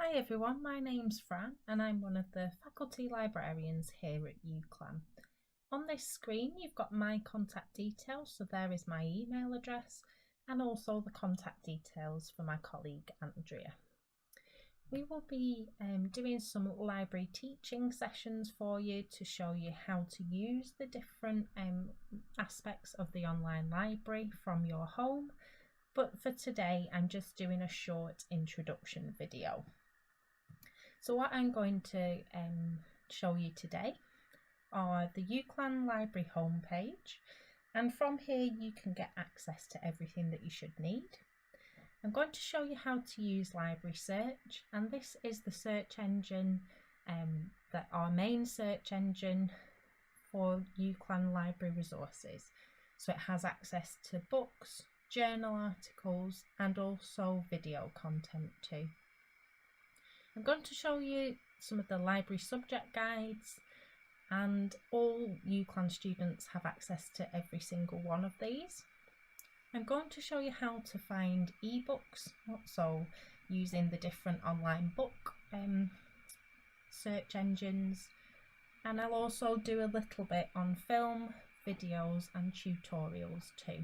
Hi everyone, my name's Fran and I'm one of the faculty librarians here at UCLan. On this screen you've got my contact details, so there is my email address and also the contact details for my colleague Andrea. We will be doing some library teaching sessions for you to show you how to use the different aspects of the online library from your home, but for today I'm just doing a short introduction video. So what I'm going to show you today are the UCLan library homepage, and from here you can get access to everything that you should need. I'm going to show you how to use library search, and this is the search engine, that our main search engine for UCLan library resources. So it has access to books, journal articles and also video content too. I'm going to show you some of the library subject guides, and all UCLan students have access to every single one of these. I'm going to show you how to find ebooks, so using the different online book search engines, and I'll also do a little bit on film, videos and tutorials too.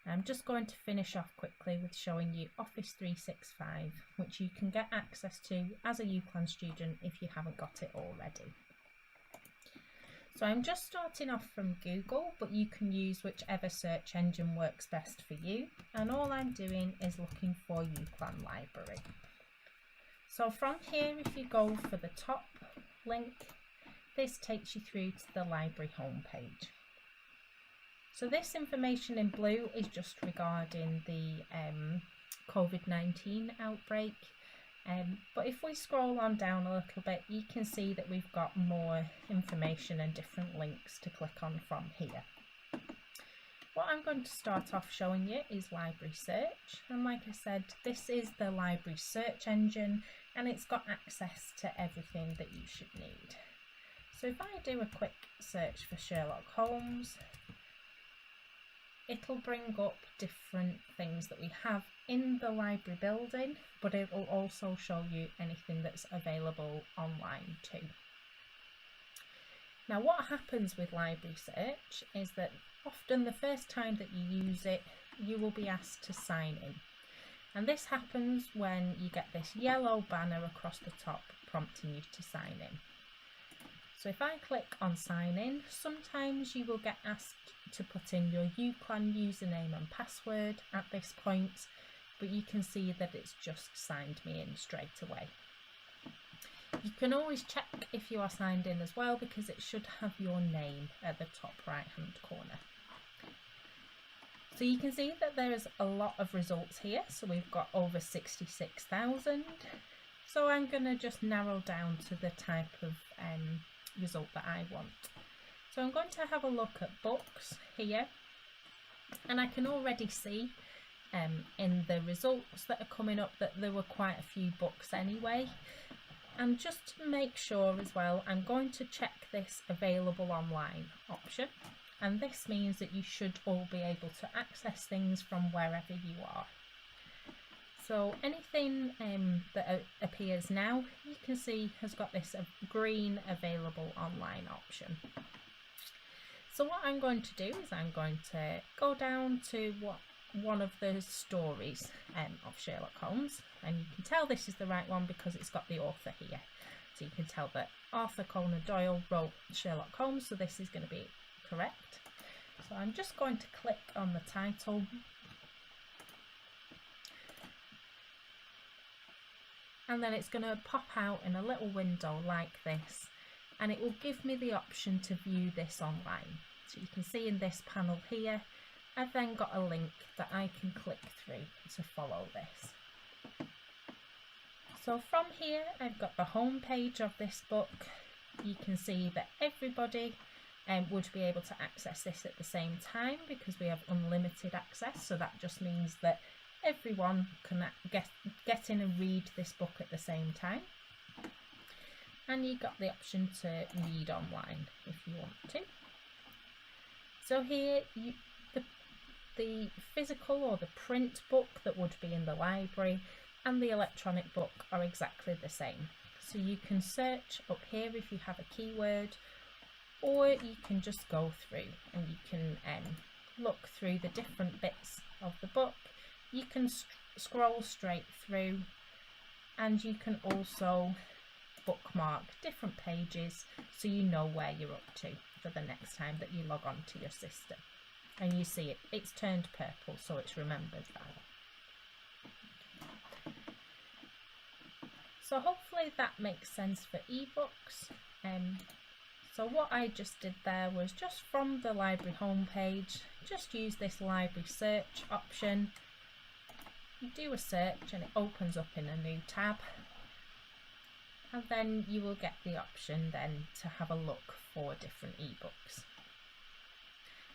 I'm just going to finish off quickly with showing you Office 365, which you can get access to as a UCLan student if you haven't got it already. So I'm just starting off from Google, but you can use whichever search engine works best for you, and all I'm doing is looking for UCLan Library. So from here, if you go for the top link, this takes you through to the library homepage. So this information in blue is just regarding the COVID-19 outbreak, but if we scroll on down a little bit, you can see that we've got more information and different links to click on from here. What I'm going to start off showing you is library search, and like I said, this is the library search engine and it's got access to everything that you should need. So if I do a quick search for Sherlock Holmes, it'll bring up different things that we have in the library building, but it will also show you anything that's available online too. Now what happens with library search is that often the first time that you use it, you will be asked to sign in. And this happens when you get this yellow banner across the top prompting you to sign in. So if I click on sign in, sometimes you will get asked to put in your UCLan username and password at this point, but you can see that it's just signed me in straight away. You can always check if you are signed in as well, because it should have your name at the top right hand corner. So you can see that there is a lot of results here, so we've got over 66,000. So I'm going to just narrow down to the type of result that I want. So I'm going to have a look at books here, and I can already see in the results that are coming up that there were quite a few books anyway. And just to make sure as well, I'm going to check this available online option, and this means that you should all be able to access things from wherever you are. So anything that appears now, you can see has got this green available online option. So what I'm going to do is I'm going to go down to one of the stories of Sherlock Holmes, and you can tell this is the right one because it's got the author here. So you can tell that Arthur Conan Doyle wrote Sherlock Holmes, so this is going to be correct. So I'm just going to click on the title. And then it's going to pop out in a little window like this, and it will give me the option to view this online. So you can see in this panel here, I've then got a link that I can click through to follow this. So from here, I've got the home page of this book. You can see that everybody would be able to access this at the same time because we have unlimited access. So that just means that everyone can get in and read this book at the same time. And you've got the option to read online if you want to. So here, the physical or the print book that would be in the library and the electronic book are exactly the same. So you can search up here if you have a keyword, or you can just go through and you can look through the different bits of the book. You can scroll straight through, and you can also bookmark different pages so you know where you're up to for the next time that you log on to your system. And you see it's turned purple, so it's remembered that. So hopefully that makes sense for ebooks. So what I just did there was just from the library homepage, just use this library search option. You do a search and it opens up in a new tab, and then you will get the option then to have a look for different ebooks.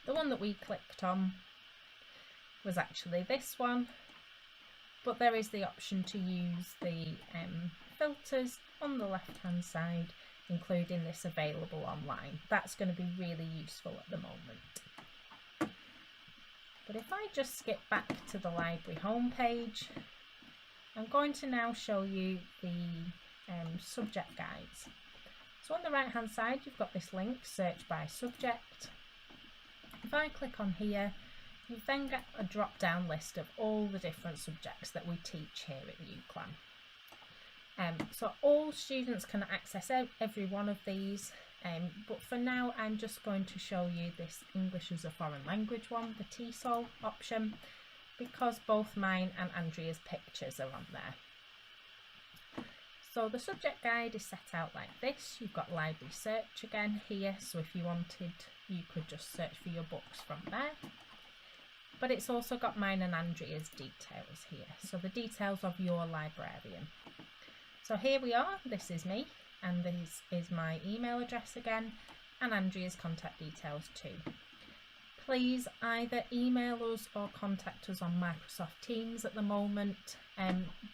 The one that we clicked on was actually this one, but there is the option to use the filters on the left hand side, including this available online. That's going to be really useful at the moment. But if I just skip back to the library homepage, I'm going to now show you the subject guides. So on the right hand side you've got this link, search by subject. If I click on here, you then get a drop down list of all the different subjects that we teach here at UCLan. So all students can access every one of these, but for now I'm just going to show you this English as a foreign language one, the TESOL option, because both mine and Andrea's pictures are on there. So the subject guide is set out like this. You've got library search again here, so if you wanted you could just search for your books from there. But it's also got mine and Andrea's details here, so the details of your librarian. So here we are, this is me, and this is my email address again, and Andrea's contact details too. Please either email us or contact us on Microsoft Teams at the moment.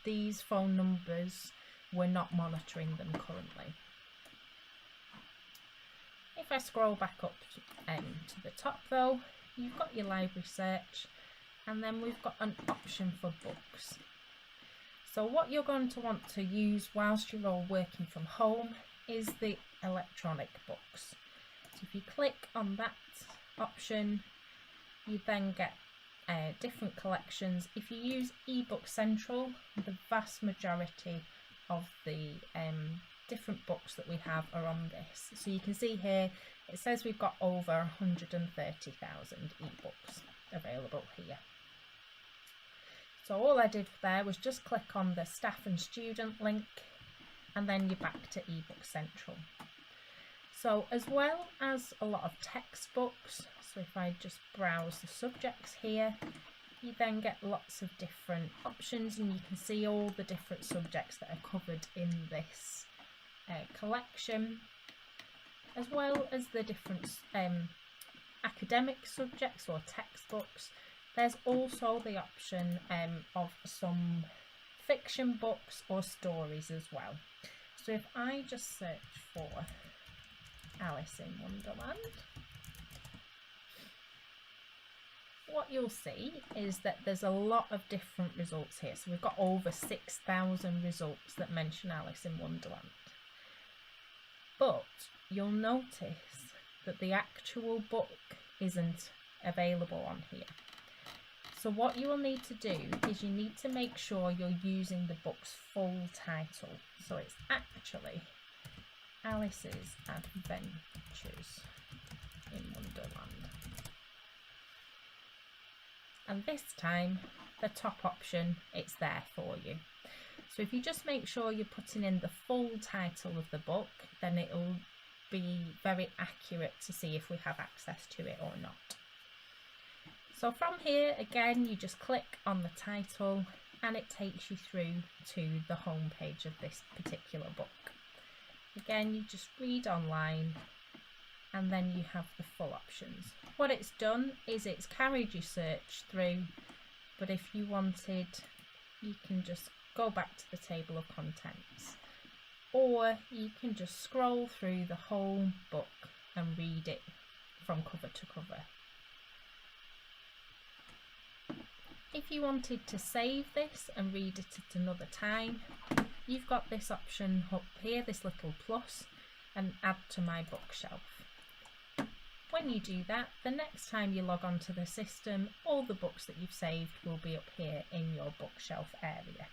These phone numbers, we're not monitoring them currently. If I scroll back up to the top though, you've got your library search, and then we've got an option for books. So what you're going to want to use whilst you're all working from home is the electronic books. So if you click on that option, you then get different collections. If you use eBook Central, the vast majority of the different books that we have are on this. So you can see here, it says we've got over 130,000 ebooks available here. So all I did there was just click on the staff and student link, and then you're back to eBook Central. So as well as a lot of textbooks, so if I just browse the subjects here, you then get lots of different options, and you can see all the different subjects that are covered in this collection, as well as the different academic subjects or textbooks. There's also the option of some fiction books or stories as well. So if I just search for Alice in Wonderland, what you'll see is that there's a lot of different results here. So we've got over 6,000 results that mention Alice in Wonderland. But you'll notice that the actual book isn't available on here. So what you will need to do is you need to make sure you're using the book's full title. So it's actually Alice's Adventures in Wonderland. And this time, the top option, it's there for you. So if you just make sure you're putting in the full title of the book, then it'll be very accurate to see if we have access to it or not. So from here, again, you just click on the title and it takes you through to the home page of this particular book. Again, you just read online and then you have the full options. What it's done is it's carried your search through, but if you wanted, you can just go back to the table of contents, or you can just scroll through the whole book and read it from cover to cover. If you wanted to save this and read it at another time, you've got this option up here, this little plus, and add to my bookshelf. When you do that, the next time you log on to the system, all the books that you've saved will be up here in your bookshelf area.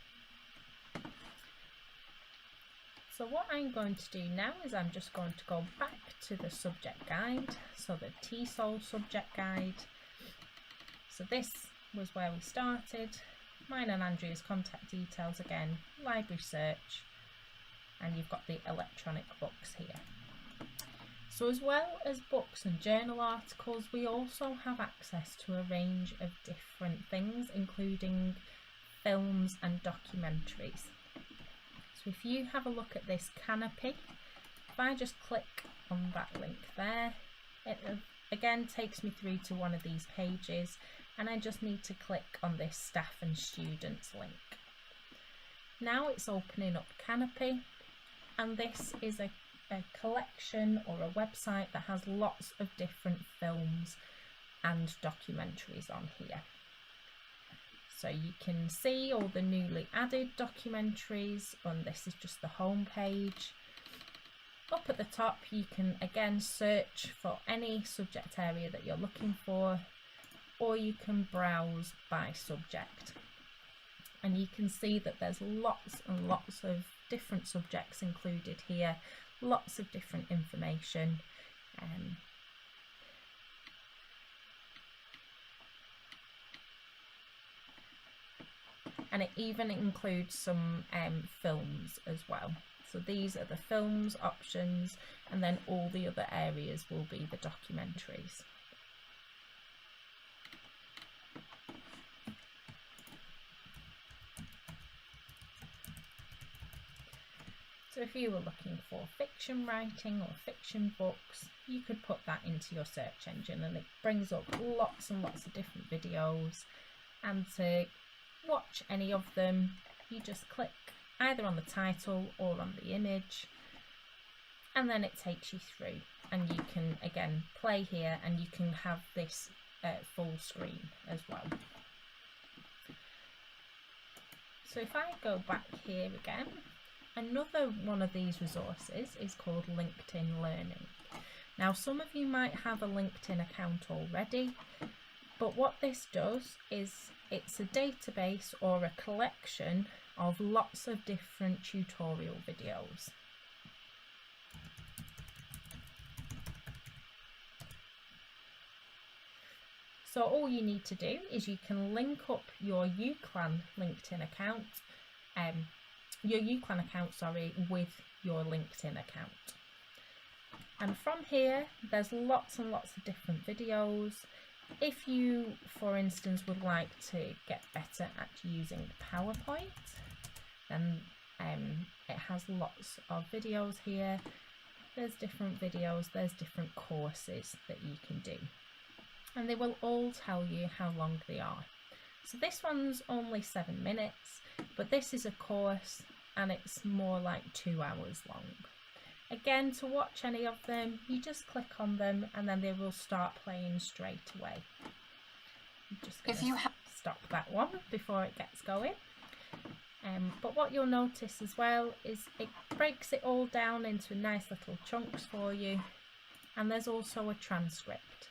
So what I'm going to do now is I'm just going to go back to the subject guide, so the TESOL subject guide. So this was where we started, mine and Andrea's contact details again, library search, and you've got the electronic books here. So as well as books and journal articles, we also have access to a range of different things, including films and documentaries. So if you have a look at this canopy, if I just click on that link there, it again takes me through to one of these pages, and I just need to click on this staff and students link. Now it's opening up Canopy, and this is a collection or a website that has lots of different films and documentaries on here. So you can see all the newly added documentaries, and this is just the home page. Up at the top you can again search for any subject area that you're looking for, or you can browse by subject. And you can see that there's lots and lots of different subjects included here, lots of different information. And it even includes some films as well. So these are the films options, and then all the other areas will be the documentaries. So if you were looking for fiction writing or fiction books, you could put that into your search engine, and it brings up lots and lots of different videos. And to watch any of them, you just click either on the title or on the image, and then it takes you through, and you can again play here, and you can have this full screen as well. So if I go back here again, another one of these resources is called LinkedIn Learning. Now some of you might have a LinkedIn account already, but what this does is it's a database or a collection of lots of different tutorial videos. So all you need to do is you can link up your UCLan LinkedIn account, with your LinkedIn account. And from here, there's lots and lots of different videos. If you, for instance, would like to get better at using PowerPoint, then it has lots of videos here. There's different videos, there's different courses that you can do, and they will all tell you how long they are. So this one's only 7 minutes, but this is a course and it's more like 2 hours long. Again, to watch any of them, you just click on them and then they will start playing straight away. I'm just going to stop that one before it gets going. But what you'll notice as well is it breaks it all down into nice little chunks for you, and there's also a transcript.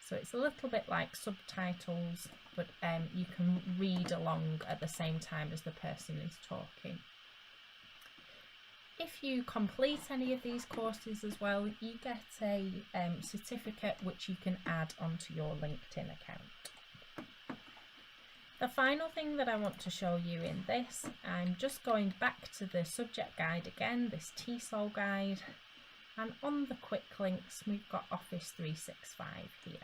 So it's a little bit like subtitles, but you can read along at the same time as the person is talking. If you complete any of these courses as well, you get a certificate which you can add onto your LinkedIn account. The final thing that I want to show you in this, I'm just going back to the subject guide again, this TESOL guide, and on the quick links we've got Office 365 here.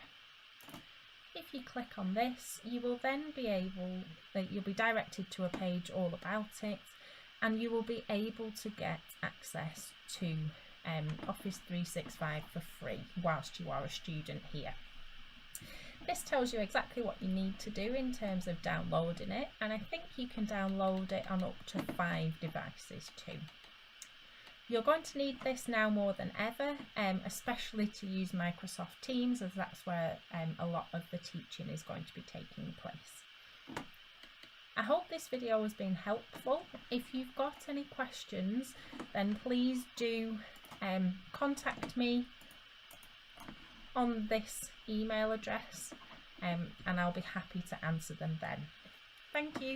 If you click on this, you will then you'll be directed to a page all about it, and you will be able to get access to Office 365 for free whilst you are a student here. This tells you exactly what you need to do in terms of downloading it, and I think you can download it on up to 5 devices too. You're going to need this now more than ever, especially to use Microsoft Teams, as that's where a lot of the teaching is going to be taking place. I hope this video has been helpful. If you've got any questions, then please do contact me on this email address, and I'll be happy to answer them then. Thank you.